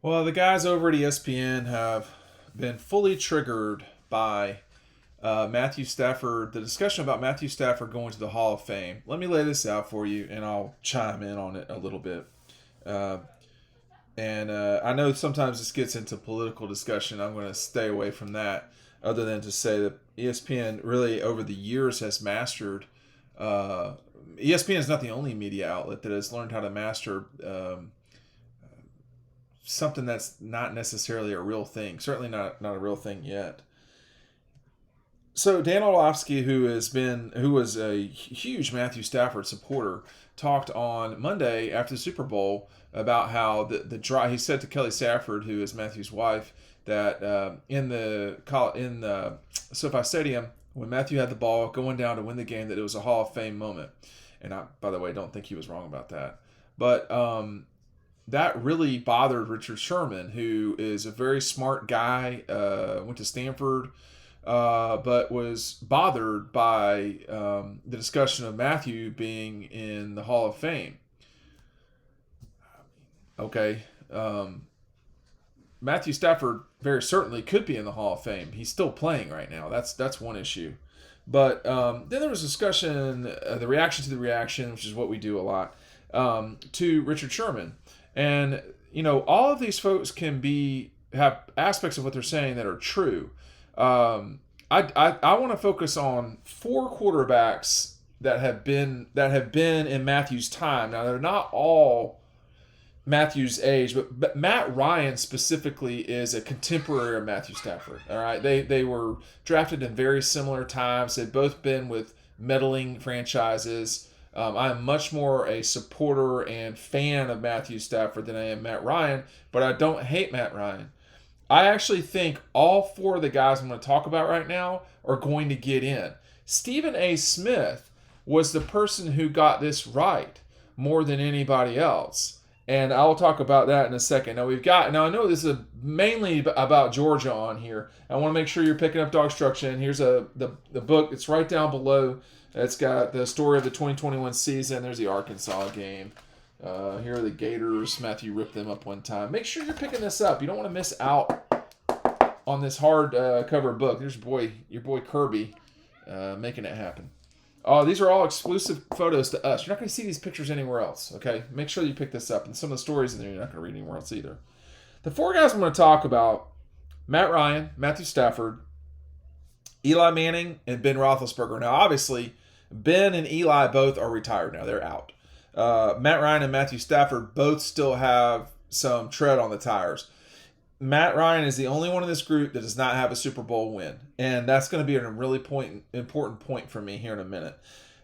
Well, the guys over at ESPN have been fully triggered by Matthew Stafford, the discussion about Matthew Stafford going to the Hall of Fame. Let me lay this out for you, and I'll chime in on it a little bit. Uh, and I know sometimes this gets into political discussion. I'm going to stay away from that, other than to say that ESPN really, over the years, has mastered. ESPN is not the only media outlet that has learned how to master something that's not necessarily a real thing. Certainly not a real thing yet. So Dan Orlovsky, who was a huge Matthew Stafford supporter, talked on Monday after the Super Bowl about how the drive. He said to Kelly Stafford, who is Matthew's wife, that in the SoFi Stadium, when Matthew had the ball going down to win the game, that it was a Hall of Fame moment. And I, by the way, don't think he was wrong about that. But that really bothered Richard Sherman, who is a very smart guy, went to Stanford, but was bothered by the discussion of Matthew being in the Hall of Fame. Okay. Matthew Stafford very certainly could be in the Hall of Fame. He's still playing right now. That's one issue. But then there was discussion, the reaction to the reaction, which is what we do a lot, to Richard Sherman. And, all of these folks have aspects of what they're saying that are true. I want to focus on four quarterbacks that have been in Matthew's time. Now, they're not all Matthew's age, but Matt Ryan specifically is a contemporary of Matthew Stafford. All right, they were drafted in very similar times. They've both been with meddling franchises. I'm much more a supporter and fan of Matthew Stafford than I am Matt Ryan, but I don't hate Matt Ryan. I actually think all four of the guys I'm going to talk about right now are going to get in. Stephen A. Smith was the person who got this right more than anybody else. And I'll talk about that in a second. Now I know this is mainly about Georgia on here. I want to make sure you're picking up DAWGSTRUCTION. Here's the book. It's right down below. It's got the story of the 2021 season. There's the Arkansas game. Here are the Gators. Matthew ripped them up one time. Make sure you're picking this up. You don't want to miss out on this hard cover book. There's your boy Kirby making it happen. Oh, these are all exclusive photos to us. You're not going to see these pictures anywhere else, okay? Make sure you pick this up. And some of the stories in there you're not going to read anywhere else either. The four guys I'm going to talk about, Matt Ryan, Matthew Stafford, Eli Manning, and Ben Roethlisberger. Now, obviously, Ben and Eli both are retired now. They're out. Matt Ryan and Matthew Stafford both still have some tread on the tires. Matt Ryan is the only one in this group that does not have a Super Bowl win. And that's going to be a really important point for me here in a minute.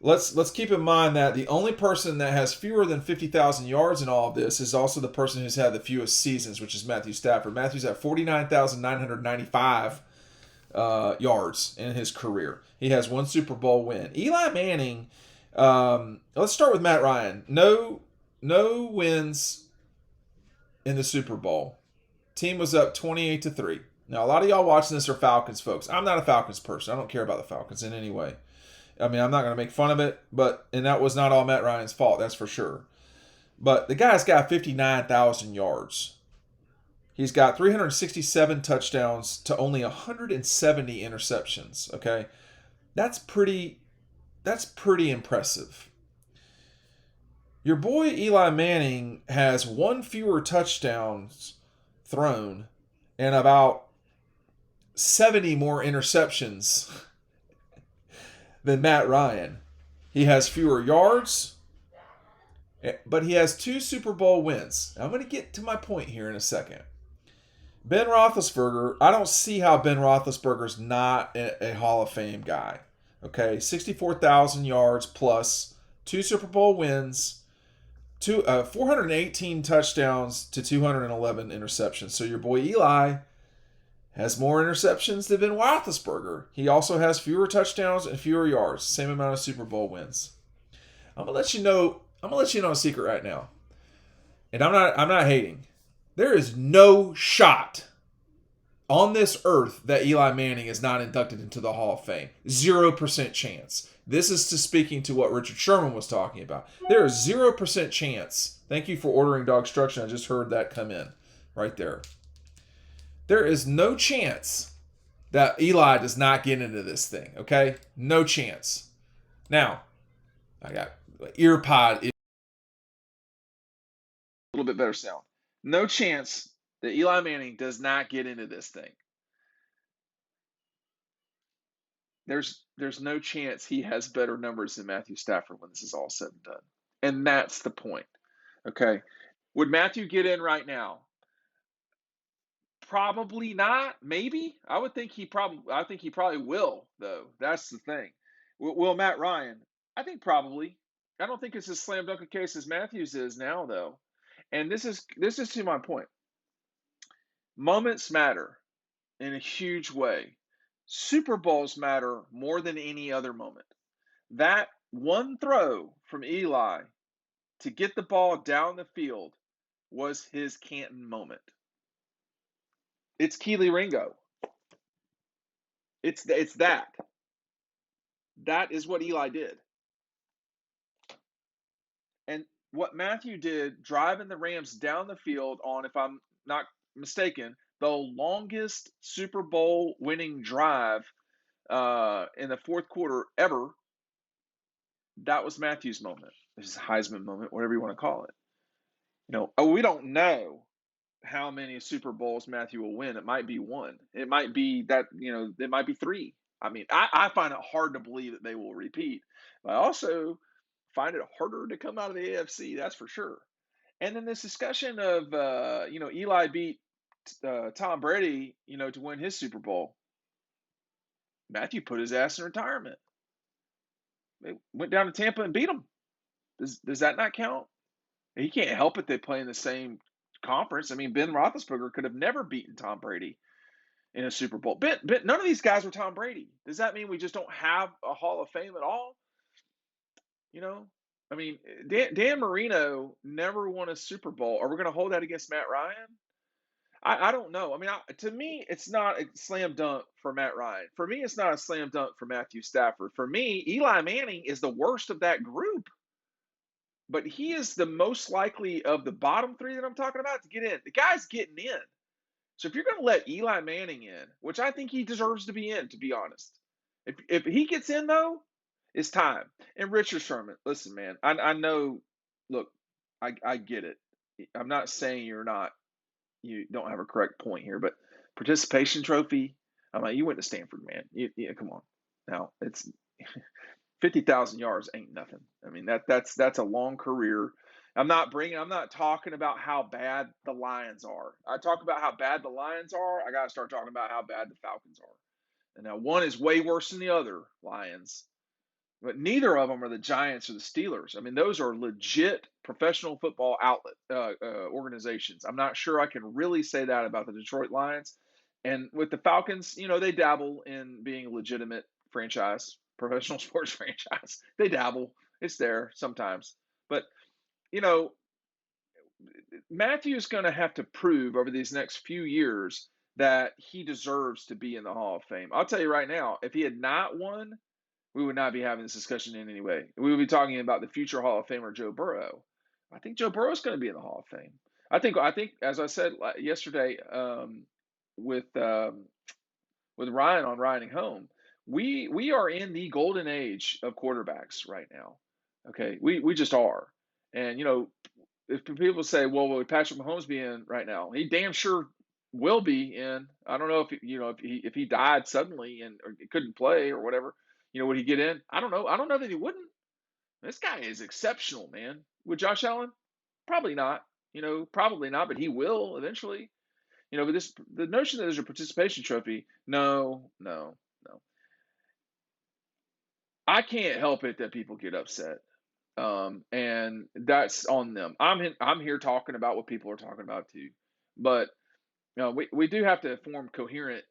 Let's keep in mind that the only person that has fewer than 50,000 yards in all of this is also the person who's had the fewest seasons, which is Matthew Stafford. Matthew's at 49,995 yards in his career. He has one Super Bowl win. Eli Manning, let's start with Matt Ryan. No wins in the Super Bowl. Team was up 28-3. Now, a lot of y'all watching this are Falcons folks. I'm not a Falcons person. I don't care about the Falcons in any way. I mean, I'm not going to make fun of it, and that was not all Matt Ryan's fault, that's for sure. But the guy's got 59,000 yards. He's got 367 touchdowns to only 170 interceptions, okay? That's pretty impressive. Your boy Eli Manning has one fewer touchdowns thrown and about 70 more interceptions than Matt Ryan. He has fewer yards, but he has two Super Bowl wins. I'm going to get to my point here in a second. Ben Roethlisberger, I don't see how Ben Roethlisberger's not a Hall of Fame guy. Okay, 64,000 yards plus, two Super Bowl wins, 418 touchdowns to 211 interceptions. So your boy Eli has more interceptions than Ben Roethlisberger. He also has fewer touchdowns and fewer yards, same amount of Super Bowl wins. I'm gonna let you know a secret right now, and I'm not hating. There is no shot on this earth that Eli Manning is not inducted into the Hall of Fame. 0% chance. This is speaking to what Richard Sherman was talking about. There is 0% chance. Thank you for ordering DAWGSTRUCTION. I just heard that come in. right there. There is no chance that Eli does not get into this thing, okay? No chance. Now, I got ear pod. A little bit better sound. No chance that Eli Manning does not get into this thing. There's no chance he has better numbers than Matthew Stafford when this is all said and done. And that's the point. Okay. Would Matthew get in right now? Probably not. Maybe. I think he probably will, though. That's the thing. Will Matt Ryan? I think probably. I don't think it's as slam dunk a case as Matthews is now, though. And this is to my point. Moments matter in a huge way. Super Bowls matter more than any other moment. That one throw from Eli to get the ball down the field was his Canton moment. It's Keely Ringo. It's that. That is what Eli did. And what Matthew did, driving the Rams down the field on, if I'm not mistaken, the longest Super Bowl winning drive in the fourth quarter ever, that was Matthew's moment. His Heisman moment, whatever you want to call it. We don't know how many Super Bowls Matthew will win. It might be one. It might be that, it might be three. I mean, I find it hard to believe that they will repeat. But I also find it harder to come out of the AFC, that's for sure. And then this discussion of, Eli beat Tom Brady, to win his Super Bowl. Matthew put his ass in retirement. They went down to Tampa and beat him. Does that not count? He can't help it they play in the same conference. I mean, Ben Roethlisberger could have never beaten Tom Brady in a Super Bowl. None of these guys were Tom Brady. Does that mean we just don't have a Hall of Fame at all? I mean, Dan Marino never won a Super Bowl. Are we going to hold that against Matt Ryan? I don't know. I mean, to me, it's not a slam dunk for Matt Ryan. For me, it's not a slam dunk for Matthew Stafford. For me, Eli Manning is the worst of that group. But he is the most likely of the bottom three that I'm talking about to get in. The guy's getting in. So if you're going to let Eli Manning in, which I think he deserves to be in, to be honest, if he gets in though, it's time. And Richard Sherman, listen, man, I know. Look, I get it. I'm not saying you don't have a correct point here, but participation trophy. I'm like, you went to Stanford, man. Come on. Now it's 50,000 yards ain't nothing. I mean, that's a long career. I'm not talking about how bad the Lions are. I talk about how bad the Lions are. I got to start talking about how bad the Falcons are. And now one is way worse than the other, Lions. But neither of them are the Giants or the Steelers. I mean, those are legit professional football outlet organizations. I'm not sure I can really say that about the Detroit Lions. And with the Falcons, they dabble in being a legitimate franchise, professional sports franchise. They dabble. It's there sometimes. But, Matthew's going to have to prove over these next few years that he deserves to be in the Hall of Fame. I'll tell you right now, if he had not won, we would not be having this discussion in any way. We would be talking about the future Hall of Famer Joe Burrow. I think Joe Burrow is going to be in the Hall of Fame. I think, as I said yesterday with Ryan on Riding Home, we are in the golden age of quarterbacks right now. Okay, we just are. And if people say, well, would Patrick Mahomes be in right now? He damn sure will be in. I don't know if he died suddenly and or couldn't play or whatever. Would he get in? I don't know. I don't know that he wouldn't. This guy is exceptional, man. Would Josh Allen? Probably not. Probably not, but he will eventually. But the notion that there's a participation trophy, no. I can't help it that people get upset. And that's on them. I'm here talking about what people are talking about too. But we do have to form coherent,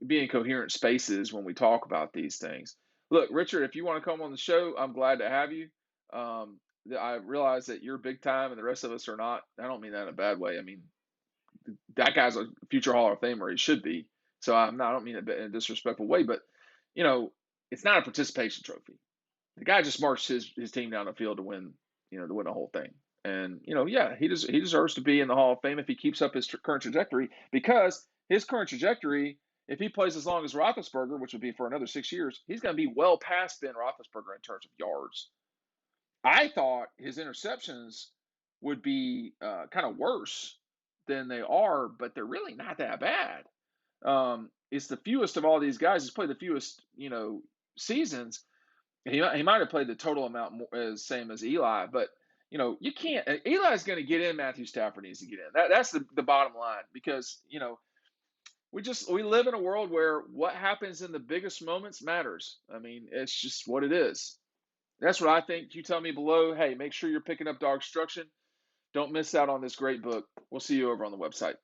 be in coherent spaces when we talk about these things. Look, Richard, if you want to come on the show, I'm glad to have you. I realize that you're big time and the rest of us are not. I don't mean that in a bad way. I mean, that guy's a future Hall of Famer. He should be. So I don't mean it in a disrespectful way, but it's not a participation trophy. The guy just marched his team down the field to win, to win the whole thing. And yeah, he deserves to be in the Hall of Fame if he keeps up his current trajectory. Because his current trajectory, if he plays as long as Roethlisberger, which would be for another 6 years, he's going to be well past Ben Roethlisberger in terms of yards. I thought his interceptions would be kind of worse than they are, but they're really not that bad. It's the fewest of all these guys. He's played the fewest, seasons. He might have played the total amount more, as same as Eli, but you can't. Eli's going to get in. Matthew Stafford needs to get in. That's the bottom line, because we live in a world where what happens in the biggest moments matters. I mean, it's just what it is. That's what I think. You tell me below. Hey, make sure you're picking up Dog Destruction. Don't miss out on this great book. We'll see you over on the website.